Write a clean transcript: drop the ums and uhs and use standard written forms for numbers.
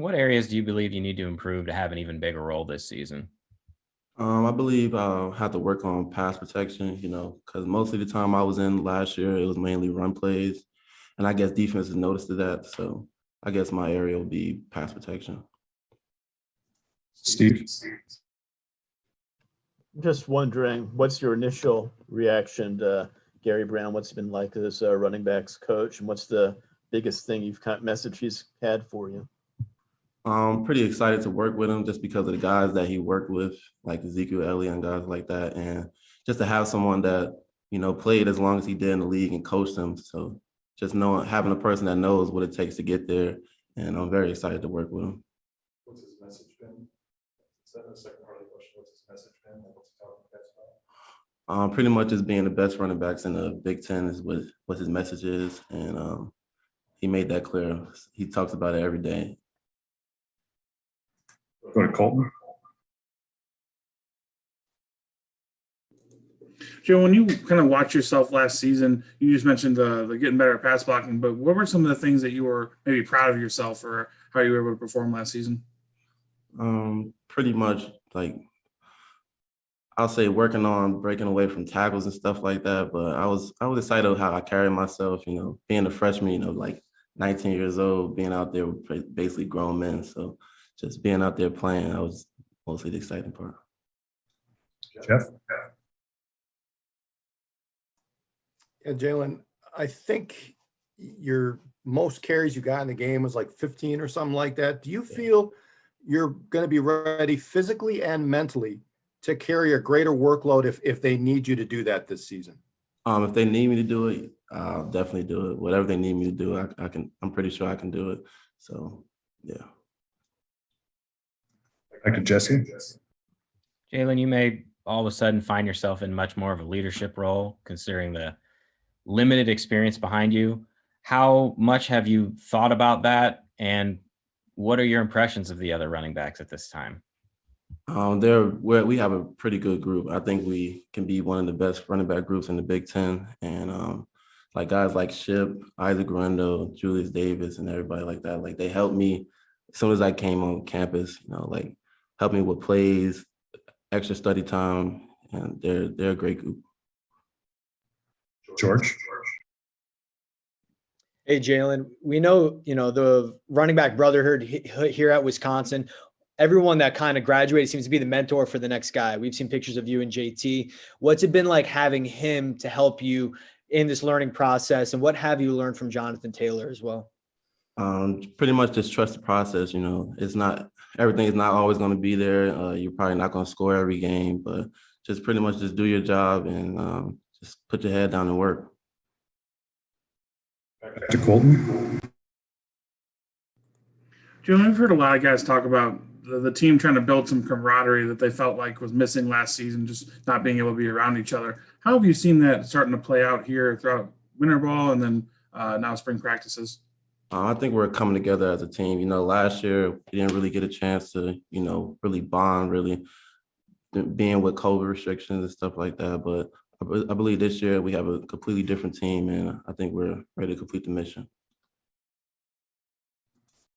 What areas do you believe you need to improve to have an even bigger role this season? I believe I'll have to work on pass protection, because most of the time I was in last year, it was mainly run plays. And I guess defenses noticed that. So I guess my area will be pass protection. Steve? Just wondering, what's your initial reaction to Gary Brown? What's he been like as a running backs coach, and what's the biggest thing message he's had for you? I'm pretty excited to work with him just because of the guys that he worked with, like Ezekiel Elliott and guys like that, and just to have someone that played as long as he did in the league and coached him. So just having a person that knows what it takes to get there, and I'm very excited to work with him. What's his message been? Is that the second part of the question? What's his message been? Like, what's he talking about? Pretty much just being the best running backs in the Big Ten is what his message is, and he made that clear. He talks about it every day. Go to Colton. Joe, when you kind of watch yourself last season, you just mentioned the getting better at pass blocking, but what were some of the things that you were maybe proud of yourself or how you were able to perform last season? Pretty much like I'll say working on breaking away from tackles and stuff like that. But I was excited how I carried myself, being a freshman, like 19 years old, being out there with basically grown men. So just being out there playing, that was mostly the exciting part. Jeff? Yeah, Jalen, I think your most carries you got in the game was like 15 or something like that. Do you feel you're going to be ready physically and mentally to carry a greater workload if they need you to do that this season? If they need me to do it, I'll definitely do it. Whatever they need me to do, I can. I'm pretty sure I can do it. So, yeah. Back to Jesse. Jalen, you may all of a sudden find yourself in much more of a leadership role, considering the limited experience behind you. How much have you thought about that, and what are your impressions of the other running backs at this time? We have a pretty good group. I think we can be one of the best running back groups in the Big Ten, and like guys like Ship, Isaac Guerrero, Julius Davis, and everybody like that. Like they helped me as soon as I came on campus. Like helped me with plays, extra study time, and they're a great group. George? Hey, Jalen, we know, the running back brotherhood here at Wisconsin. Everyone that kind of graduated seems to be the mentor for the next guy. We've seen pictures of you and JT. What's it been like having him to help you in this learning process? And what have you learned from Jonathan Taylor as well? Pretty much just trust the process. Everything is not always going to be there. You're probably not going to score every game, but just pretty much just do your job and just put your head down and work. Back to Colton. Jalen, we've heard a lot of guys talk about the team trying to build some camaraderie that they felt like was missing last season, just not being able to be around each other. How have you seen that starting to play out here throughout winter ball and then now spring practices? I think we're coming together as a team. Last year we didn't really get a chance to, really bond, really being with COVID restrictions and stuff like that. But I believe this year we have a completely different team, and I think we're ready to complete the mission.